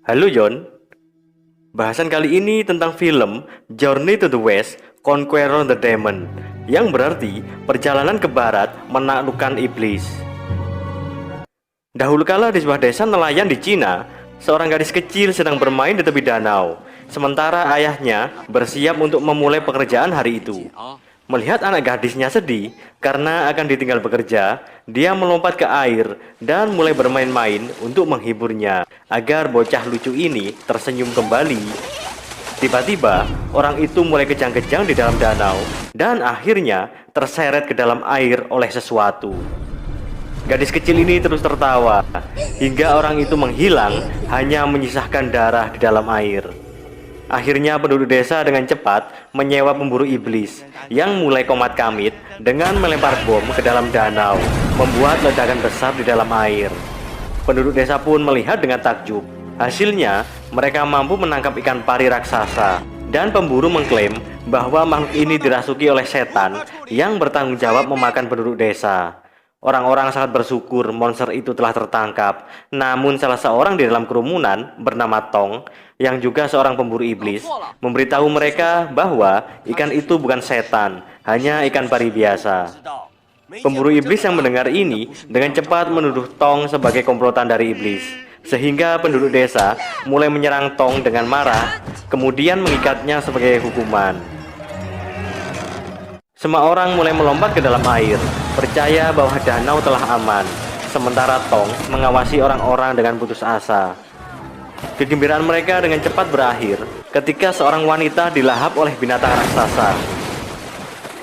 Halo John, bahasan kali ini tentang film Journey to the West, Conqueror the Demon, yang berarti perjalanan ke barat menaklukkan iblis. Dahulu kala di sebuah desa nelayan di Cina, seorang gadis kecil sedang bermain di tepi danau, sementara ayahnya bersiap untuk memulai pekerjaan hari itu. Melihat anak gadisnya sedih karena akan ditinggal bekerja, dia melompat ke air dan mulai bermain-main untuk menghiburnya agar bocah lucu ini tersenyum kembali. Tiba-tiba, orang itu mulai kejang-kejang di dalam danau dan akhirnya terseret ke dalam air oleh sesuatu. Gadis kecil ini terus tertawa hingga orang itu menghilang, hanya menyisahkan darah di dalam air. Akhirnya penduduk desa dengan cepat menyewa pemburu iblis yang mulai komat kamit dengan melempar bom ke dalam danau, membuat ledakan besar di dalam air. Penduduk desa pun melihat dengan takjub. Hasilnya, mereka mampu menangkap ikan pari raksasa, dan pemburu mengklaim bahwa makhluk ini dirasuki oleh setan yang bertanggung jawab memakan penduduk desa. Orang-orang sangat bersyukur monster itu telah tertangkap. Namun salah seorang di dalam kerumunan bernama Tong, yang juga seorang pemburu iblis, memberitahu mereka bahwa ikan itu bukan setan, hanya ikan pari biasa. Pemburu iblis yang mendengar ini dengan cepat menuduh Tong sebagai komplotan dari iblis, sehingga penduduk desa mulai menyerang Tong dengan marah, kemudian mengikatnya sebagai hukuman. Semua orang mulai melompat ke dalam air, percaya bahwa danau telah aman. Sementara Tong mengawasi orang-orang dengan putus asa. Kegembiraan mereka dengan cepat berakhir ketika seorang wanita dilahap oleh binatang raksasa.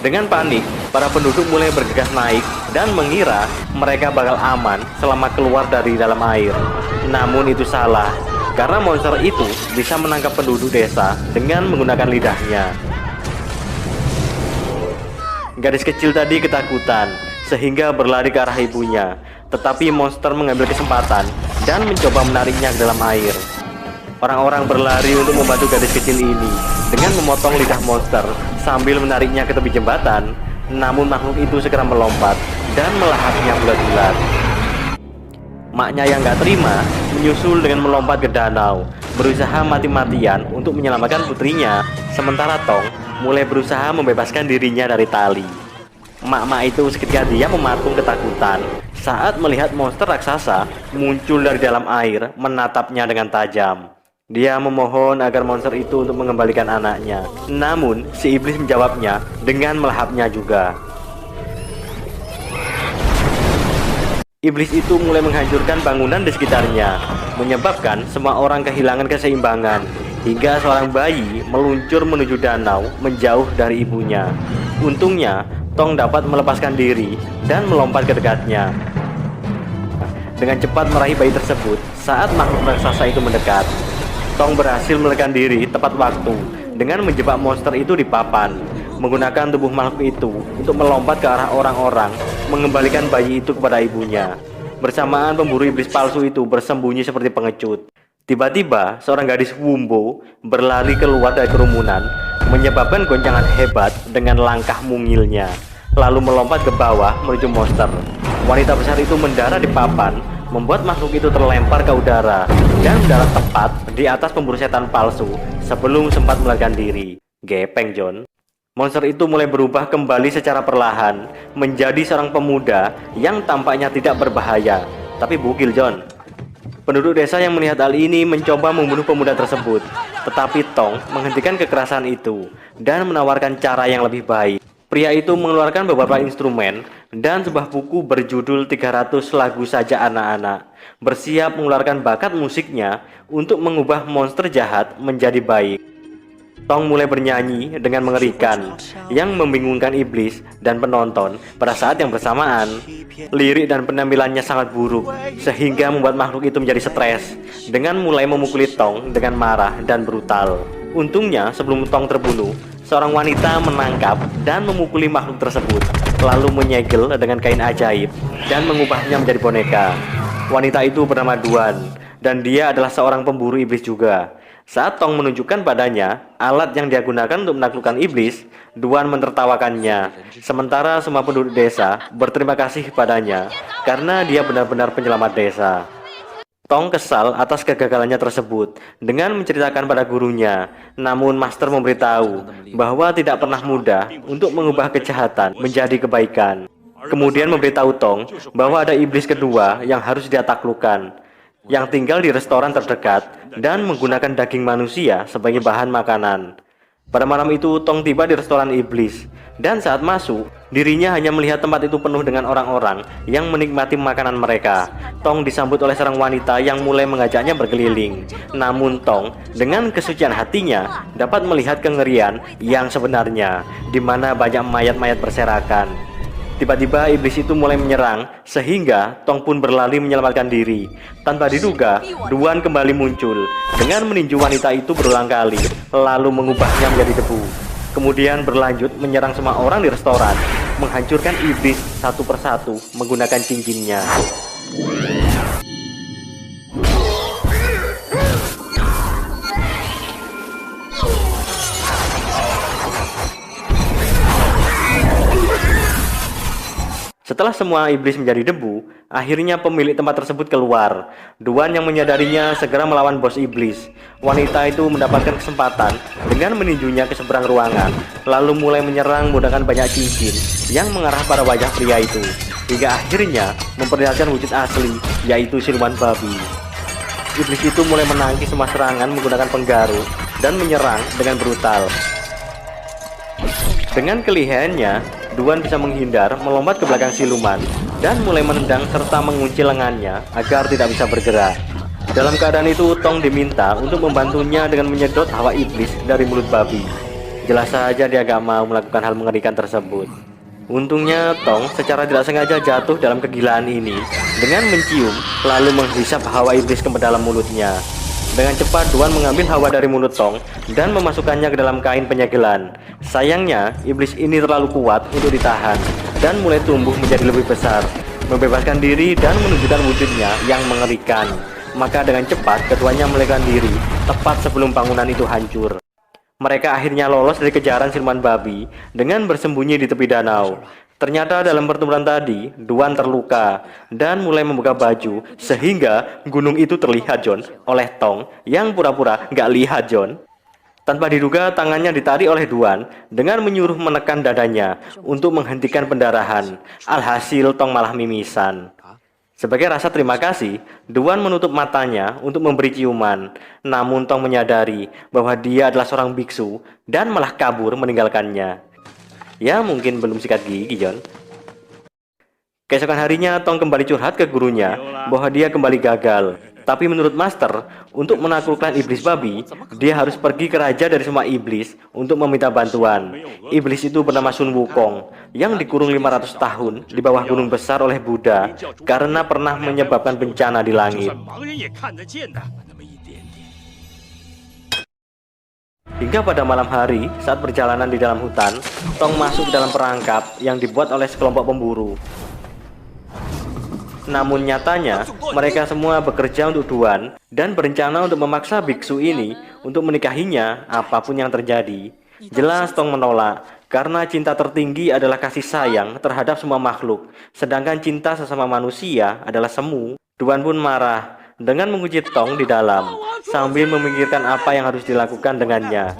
Dengan panik, para penduduk mulai bergegas naik dan mengira mereka bakal aman selama keluar dari dalam air. Namun itu salah, karena monster itu bisa menangkap penduduk desa dengan menggunakan lidahnya. Gadis kecil tadi ketakutan sehingga berlari ke arah ibunya, tetapi monster mengambil kesempatan dan mencoba menariknya ke dalam air. Orang-orang berlari untuk membantu gadis kecil ini dengan memotong lidah monster sambil menariknya ke tepi jembatan. Namun makhluk itu segera melompat dan melahapnya bulat-bulat. Maknya yang gak terima menyusul dengan melompat ke danau, berusaha mati-matian untuk menyelamatkan putrinya. Sementara Tong mulai berusaha membebaskan dirinya dari tali. Mak-mak itu seketika dia mematung ketakutan saat melihat monster raksasa muncul dari dalam air menatapnya dengan tajam. Dia memohon agar monster itu untuk mengembalikan anaknya. Namun si iblis menjawabnya dengan melahapnya juga. Iblis itu mulai menghancurkan bangunan di sekitarnya, menyebabkan semua orang kehilangan keseimbangan, hingga seorang bayi meluncur menuju danau menjauh dari ibunya. Untungnya, Tong dapat melepaskan diri dan melompat ke dekatnya. Dengan cepat meraih bayi tersebut saat makhluk raksasa itu mendekat. Tong berhasil melarikan diri tepat waktu dengan menjebak monster itu di papan, menggunakan tubuh makhluk itu untuk melompat ke arah orang-orang, mengembalikan bayi itu kepada ibunya. Bersamaan pemburu iblis palsu itu bersembunyi seperti pengecut. Tiba-tiba seorang gadis Wumbo berlari keluar dari kerumunan, menyebabkan goncangan hebat dengan langkah mungilnya, lalu melompat ke bawah menuju monster. Wanita besar itu mendarat di papan, membuat makhluk itu terlempar ke udara dan mendarat tepat di atas pemburu setan palsu sebelum sempat melarikan diri. Gepeng John. Monster itu mulai berubah kembali secara perlahan menjadi seorang pemuda yang tampaknya tidak berbahaya, tapi bugil John. Penduduk desa yang melihat hal ini mencoba membunuh pemuda tersebut, tetapi Tong menghentikan kekerasan itu dan menawarkan cara yang lebih baik. Pria itu mengeluarkan beberapa instrumen dan sebuah buku berjudul 300 lagu saja anak-anak, bersiap mengeluarkan bakat musiknya untuk mengubah monster jahat menjadi baik. Tong mulai bernyanyi dengan mengerikan yang membingungkan iblis dan penonton pada saat yang bersamaan. Lirik dan penampilannya sangat buruk sehingga membuat makhluk itu menjadi stres dengan mulai memukuli Tong dengan marah dan brutal. Untungnya sebelum Tong terbunuh, seorang wanita menangkap dan memukuli makhluk tersebut, lalu menyegel dengan kain ajaib dan mengubahnya menjadi boneka. Wanita itu bernama Duan, dan dia adalah seorang pemburu iblis juga. Saat Tong menunjukkan padanya alat yang dia gunakan untuk menaklukkan iblis, Duan menertawakannya. Sementara semua penduduk desa berterima kasih padanya karena dia benar-benar penyelamat desa. Tong kesal atas kegagalannya tersebut dengan menceritakan pada gurunya. Namun Master memberitahu bahwa tidak pernah mudah untuk mengubah kejahatan menjadi kebaikan. Kemudian memberitahu Tong bahwa ada iblis kedua yang harus dia taklukkan, yang tinggal di restoran terdekat dan menggunakan daging manusia sebagai bahan makanan. Pada malam itu Tong tiba di restoran iblis, dan saat masuk, dirinya hanya melihat tempat itu penuh dengan orang-orang yang menikmati makanan mereka. Tong disambut oleh seorang wanita yang mulai mengajaknya berkeliling. Namun Tong dengan kesucian hatinya dapat melihat kengerian yang sebenarnya, di mana banyak mayat-mayat berserakan. Tiba-tiba iblis itu mulai menyerang, sehingga Tong pun berlari menyelamatkan diri. Tanpa diduga, Duan kembali muncul dengan meninju wanita itu berulang kali, lalu mengubahnya menjadi debu. Kemudian berlanjut menyerang semua orang di restoran, menghancurkan iblis satu persatu menggunakan cincinnya. Setelah semua iblis menjadi debu, akhirnya pemilik tempat tersebut keluar. Duan yang menyadarinya segera melawan bos iblis. Wanita itu mendapatkan kesempatan dengan meninjunya ke seberang ruangan, lalu mulai menyerang menggunakan banyak cincin yang mengarah pada wajah pria itu, hingga akhirnya memperlihatkan wujud asli, yaitu siluman babi. Iblis itu mulai menangkis semua serangan menggunakan penggaru dan menyerang dengan brutal. Dengan kelihayannya, Duan bisa menghindar, melompat ke belakang siluman, dan mulai menendang serta mengunci lengannya agar tidak bisa bergerak. Dalam keadaan itu, Tong diminta untuk membantunya dengan menyedot hawa iblis dari mulut babi. Jelas saja dia gak mau melakukan hal mengerikan tersebut. Untungnya Tong secara tidak sengaja jatuh dalam kegilaan ini dengan mencium lalu menghisap hawa iblis ke dalam mulutnya. Dengan cepat Duan mengambil hawa dari mulut Tong dan memasukkannya ke dalam kain penyegelan. Sayangnya iblis ini terlalu kuat untuk ditahan dan mulai tumbuh menjadi lebih besar, membebaskan diri dan menunjukkan wujudnya yang mengerikan. Maka dengan cepat keduanya melarikan diri tepat sebelum bangunan itu hancur. Mereka akhirnya lolos dari kejaran siluman babi dengan bersembunyi di tepi danau. Ternyata dalam pertempuran tadi, Duan terluka dan mulai membuka baju sehingga gunung itu terlihat John oleh Tong yang pura-pura nggak lihat John. Tanpa diduga tangannya ditarik oleh Duan dengan menyuruh menekan dadanya untuk menghentikan pendarahan. Alhasil Tong malah mimisan. Sebagai rasa terima kasih, Duan menutup matanya untuk memberi ciuman. Namun Tong menyadari bahwa dia adalah seorang biksu dan malah kabur meninggalkannya. Ya mungkin belum sikat gigi John. Keesokan harinya Tong kembali curhat ke gurunya bahwa dia kembali gagal. Tapi menurut Master, untuk menaklukkan iblis babi, dia harus pergi ke raja dari semua iblis untuk meminta bantuan. Iblis itu bernama Sun Wukong yang dikurung 500 tahun di bawah gunung besar oleh Buddha karena pernah menyebabkan bencana di langit. Hingga pada malam hari, saat perjalanan di dalam hutan, Tong masuk ke dalam perangkap yang dibuat oleh sekelompok pemburu. Namun nyatanya, mereka semua bekerja untuk Duan dan berencana untuk memaksa biksu ini untuk menikahinya apapun yang terjadi. Jelas Tong menolak, karena cinta tertinggi adalah kasih sayang terhadap semua makhluk, sedangkan cinta sesama manusia adalah semu. Duan pun marah dengan menguji Tong di dalam, sambil memikirkan apa yang harus dilakukan dengannya.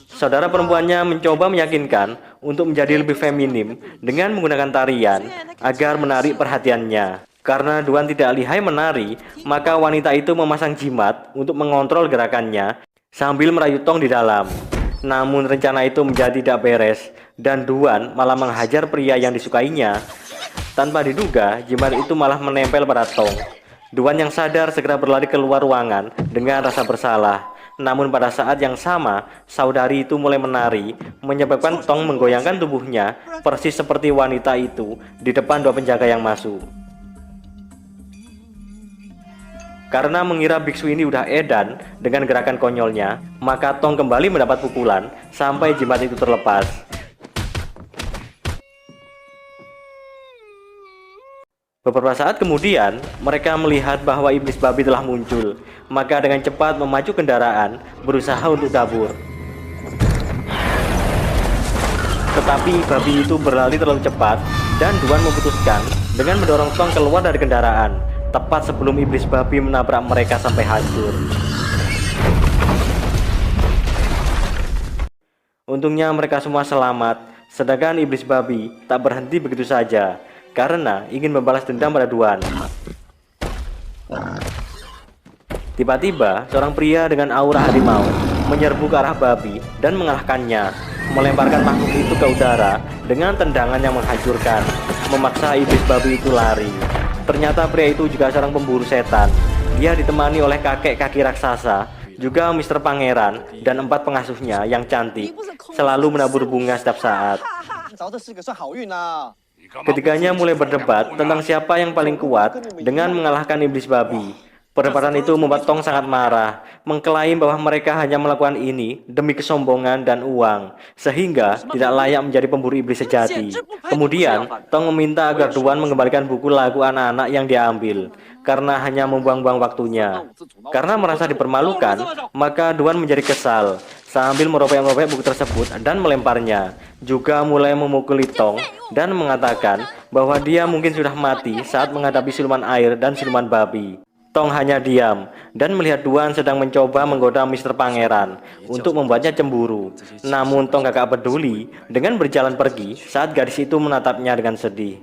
Saudara perempuannya mencoba meyakinkan untuk menjadi lebih feminim dengan menggunakan tarian agar menarik perhatiannya. Karena Duan tidak lihai menari, maka wanita itu memasang jimat untuk mengontrol gerakannya sambil merayu Tong di dalam. Namun rencana itu menjadi tidak beres dan Duan malah menghajar pria yang disukainya. Tanpa diduga, jimat itu malah menempel pada Tong. Duan yang sadar segera berlari keluar ruangan dengan rasa bersalah. Namun pada saat yang sama, saudari itu mulai menari, menyebabkan Tong menggoyangkan tubuhnya persis seperti wanita itu di depan dua penjaga yang masuk. Karena mengira biksu ini udah edan dengan gerakan konyolnya, maka Tong kembali mendapat pukulan sampai jimat itu terlepas. Beberapa saat kemudian, mereka melihat bahwa iblis babi telah muncul, maka dengan cepat memacu kendaraan, berusaha untuk kabur. Tetapi babi itu berlari terlalu cepat, dan Duan memutuskan dengan mendorong Tong keluar dari kendaraan. tepat sebelum iblis babi menabrak mereka sampai hancur. Untungnya mereka semua selamat, sedangkan iblis babi tak berhenti begitu saja karena ingin membalas dendam pada Duan. Tiba-tiba seorang pria dengan aura harimau menyerbu ke arah babi dan mengalahkannya, melemparkan makhluk itu ke udara dengan tendangan yang menghancurkan, memaksa iblis babi itu lari. Ternyata pria itu juga seorang pemburu setan. Dia ditemani oleh kakek kaki raksasa, juga Mr. Pangeran dan 4 pengasuhnya yang cantik, selalu menabur bunga setiap saat. Ketiganya mulai berdebat tentang siapa yang paling kuat dengan mengalahkan iblis babi. Perdebatan itu membuat Tong sangat marah, mengklaim bahwa mereka hanya melakukan ini demi kesombongan dan uang, sehingga tidak layak menjadi pemburu iblis sejati. Kemudian, Tong meminta agar Duan mengembalikan buku lagu anak-anak yang dia ambil, karena hanya membuang-buang waktunya. Karena merasa dipermalukan, maka Duan menjadi kesal, sambil merobek-robek buku tersebut dan melemparnya. Juga mulai memukuli Tong dan mengatakan bahwa dia mungkin sudah mati saat menghadapi siluman air dan siluman babi. Tong hanya diam dan melihat Duan sedang mencoba menggoda Mr. Pangeran untuk membuatnya cemburu. Namun Tong gak peduli dengan berjalan pergi saat gadis itu menatapnya dengan sedih.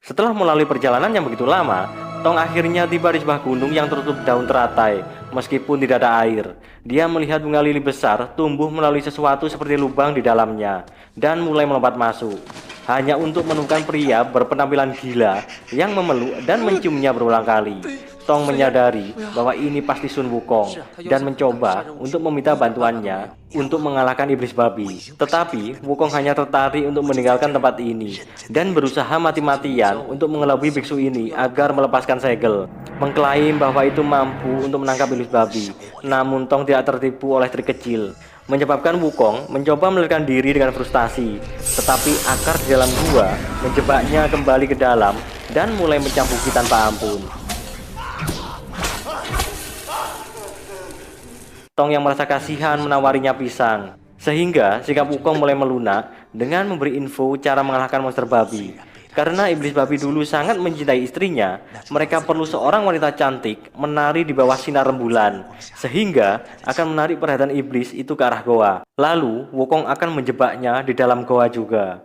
Setelah melalui perjalanan yang begitu lama, Tong akhirnya tiba di sebuah gunung yang tertutup daun teratai. Meskipun tidak ada air, dia melihat bunga lili besar tumbuh melalui sesuatu seperti lubang di dalamnya dan mulai melompat masuk, hanya untuk menemukan pria berpenampilan gila yang memeluk dan menciumnya berulang kali. Tong menyadari bahwa ini pasti Sun Wukong dan mencoba untuk meminta bantuannya untuk mengalahkan iblis babi. Tetapi Wukong hanya tertarik untuk meninggalkan tempat ini dan berusaha mati-matian untuk mengelabui biksu ini agar melepaskan segel, mengklaim bahwa itu mampu untuk menangkap iblis babi. Namun Tong tidak tertipu oleh trik kecil, menyebabkan Wukong mencoba melarikan diri dengan frustasi. Tetapi akar di dalam gua menjebaknya kembali ke dalam dan mulai mencambuki tanpa ampun. Tong yang merasa kasihan menawarinya pisang, sehingga sikap Wukong mulai melunak dengan memberi info cara mengalahkan monster babi. Karena iblis babi dulu sangat mencintai istrinya, mereka perlu seorang wanita cantik menari di bawah sinar rembulan, sehingga akan menarik perhatian iblis itu ke arah goa. Lalu Wukong akan menjebaknya di dalam goa juga.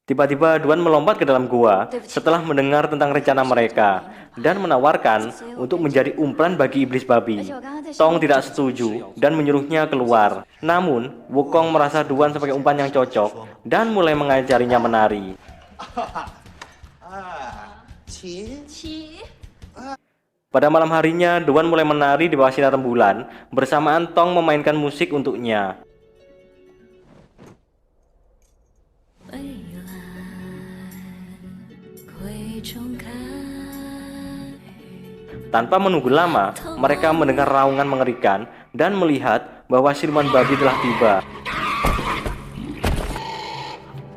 Tiba-tiba Duan melompat ke dalam goa setelah mendengar tentang rencana mereka dan menawarkan untuk menjadi umpan bagi iblis babi. Tong tidak setuju dan menyuruhnya keluar. Namun Wukong merasa Duan sebagai umpan yang cocok dan mulai mengajarinya menari. Pada malam harinya, Duan mulai menari di bawah sinar rembulan bersamaan Tong memainkan musik untuknya. Tanpa menunggu lama, mereka mendengar raungan mengerikan dan melihat bahwa siluman babi telah tiba.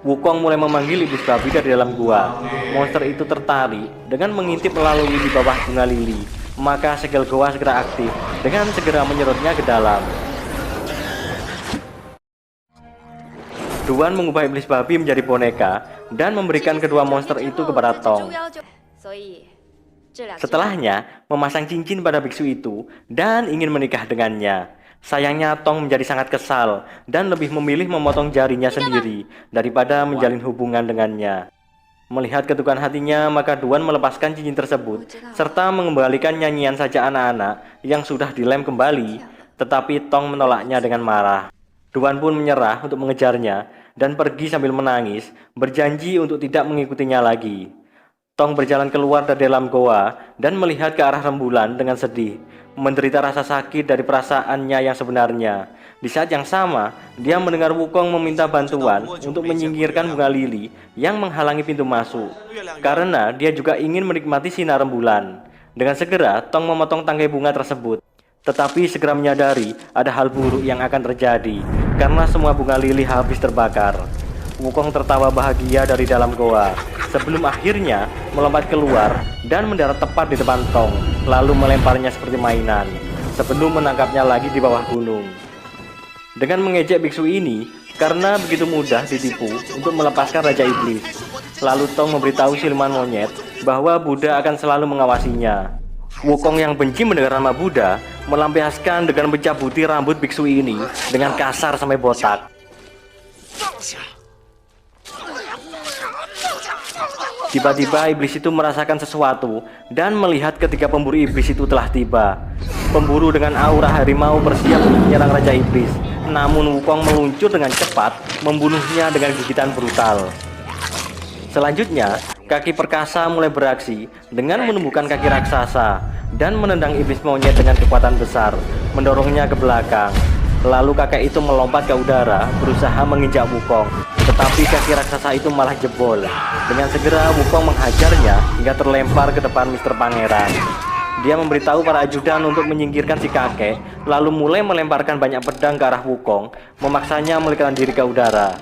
Wukong mulai memanggil iblis babi dari dalam gua. Monster itu tertarik dengan mengintip melalui di bawah bunga lili. Maka segel goa segera aktif dengan segera menyerutnya ke dalam. Duan mengubah iblis babi menjadi boneka dan memberikan kedua monster itu kepada Tong. Setelahnya, memasang cincin pada biksu itu dan ingin menikah dengannya. Sayangnya Tong menjadi sangat kesal dan lebih memilih memotong jarinya sendiri daripada menjalin hubungan dengannya. Melihat ketukan hatinya, maka Duan melepaskan cincin tersebut serta mengembalikan nyanyian sajak anak-anak yang sudah dilem kembali. Tetapi Tong menolaknya dengan marah. Duan pun menyerah untuk mengejarnya dan pergi sambil menangis, berjanji untuk tidak mengikutinya lagi. Tong berjalan keluar dari dalam goa dan melihat ke arah rembulan dengan sedih, menderita rasa sakit dari perasaannya yang sebenarnya. Di saat yang sama, dia mendengar Wukong meminta bantuan untuk menyingkirkan bunga lili yang menghalangi pintu masuk, karena dia juga ingin menikmati sinar rembulan. Dengan segera, Tong memotong tangkai bunga tersebut. Tetapi segera menyadari ada hal buruk yang akan terjadi, karena semua bunga lili habis terbakar. Wukong tertawa bahagia dari dalam goa, sebelum akhirnya melompat keluar dan mendarat tepat di depan Tong, lalu melemparnya seperti mainan, sebelum menangkapnya lagi di bawah gunung. Dengan mengejek biksu ini, karena begitu mudah ditipu untuk melepaskan Raja Iblis. Lalu Tong memberitahu siluman monyet bahwa Buddha akan selalu mengawasinya. Wukong yang benci mendengar nama Buddha melampiaskan dengan mencabuti rambut biksu ini dengan kasar sampai botak. Tiba-tiba iblis itu merasakan sesuatu dan melihat ketika pemburu iblis itu telah tiba. Pemburu dengan aura harimau bersiap untuk menyerang Raja Iblis. Namun Wukong meluncur dengan cepat, membunuhnya dengan gigitan brutal. Selanjutnya, kaki perkasa mulai beraksi dengan menumbuhkan kaki raksasa dan menendang iblis monyet dengan kekuatan besar, mendorongnya ke belakang. Lalu kakek itu melompat ke udara, berusaha menginjak Wukong. Tetapi kaki raksasa itu malah jebol. Dengan segera Wukong menghajarnya hingga terlempar ke depan Mr. Pangeran. Dia memberitahu para ajudan untuk menyingkirkan si kakek, lalu mulai melemparkan banyak pedang ke arah Wukong, memaksanya melarikan diri ke udara.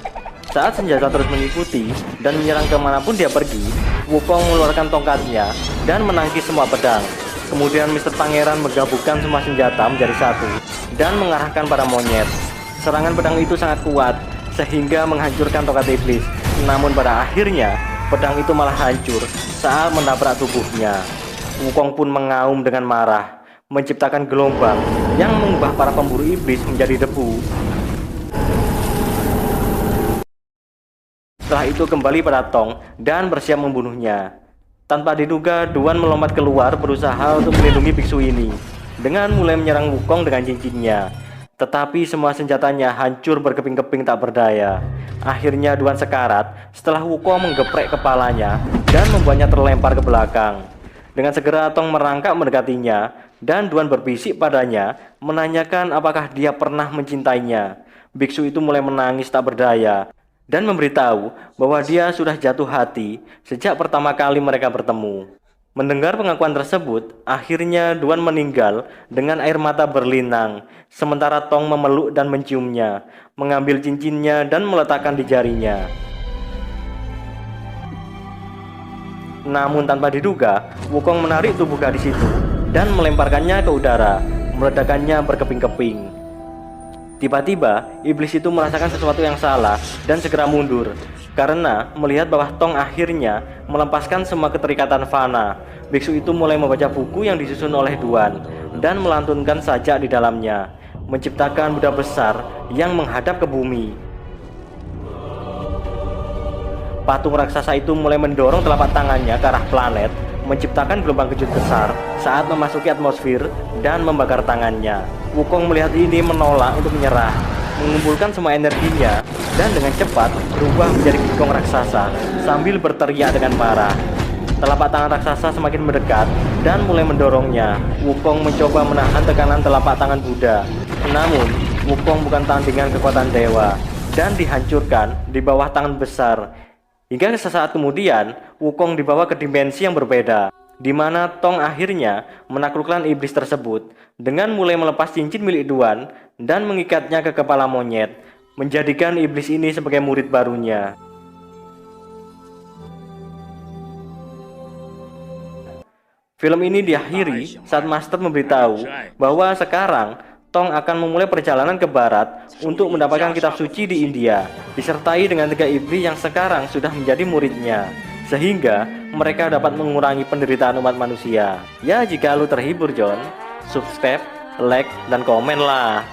Saat senjata terus mengikuti dan menyerang kemanapun dia pergi, Wukong mengeluarkan tongkatnya dan menangkis semua pedang. Kemudian Mr. Pangeran menggabungkan semua senjata menjadi satu dan mengarahkan pada monyet. Serangan pedang itu sangat kuat sehingga menghancurkan tongkat iblis. Namun pada akhirnya pedang itu malah hancur saat menabrak tubuhnya. Wukong pun mengaum dengan marah, menciptakan gelombang yang mengubah para pemburu iblis menjadi debu. Setelah itu kembali pada Tong dan bersiap membunuhnya. Tanpa diduga, Duan melompat keluar berusaha untuk melindungi biksu ini dengan mulai menyerang Wukong dengan cincinnya. Tetapi semua senjatanya hancur berkeping-keping tak berdaya. Akhirnya Duan sekarat setelah Wukong menggeprek kepalanya dan membuatnya terlempar ke belakang. Dengan segera Tong merangkak mendekatinya dan Duan berbisik padanya, menanyakan apakah dia pernah mencintainya. Biksu itu mulai menangis tak berdaya dan memberitahu bahwa dia sudah jatuh hati sejak pertama kali mereka bertemu. Mendengar pengakuan tersebut, akhirnya Duan meninggal dengan air mata berlinang, sementara Tong memeluk dan menciumnya, mengambil cincinnya dan meletakkan di jarinya. Namun tanpa diduga, Wukong menarik tubuh gadis itu dan melemparkannya ke udara, meledakannya berkeping-keping. Tiba-tiba, iblis itu merasakan sesuatu yang salah dan segera mundur karena melihat bahwa Tong akhirnya melepaskan semua keterikatan fana. Biksu itu mulai membaca buku yang disusun oleh Duan dan melantunkan sajak di dalamnya, menciptakan Buddha besar yang menghadap ke bumi. Patung raksasa itu mulai mendorong telapak tangannya ke arah planet, menciptakan gelombang kejut besar saat memasuki atmosfer dan membakar tangannya. Wukong melihat ini menolak untuk menyerah, mengumpulkan semua energinya dan dengan cepat berubah menjadi King Kong raksasa sambil berteriak dengan marah. Telapak tangan raksasa semakin mendekat dan mulai mendorongnya. Wukong mencoba menahan tekanan telapak tangan Buddha. Namun, Wukong bukan tandingan kekuatan dewa dan dihancurkan di bawah tangan besar. Hingga sesaat kemudian, Wukong dibawa ke dimensi yang berbeda, di mana Tong akhirnya menaklukkan iblis tersebut dengan mulai melepas cincin milik Duan dan mengikatnya ke kepala monyet, menjadikan iblis ini sebagai murid barunya. Film ini diakhiri saat Master memberitahu bahwa sekarang Tong akan memulai perjalanan ke barat untuk mendapatkan kitab suci di India, disertai dengan 3 iblis yang sekarang sudah menjadi muridnya, sehingga mereka dapat mengurangi penderitaan umat manusia. Ya, jika lu terhibur John, subscribe, like, dan komen lah.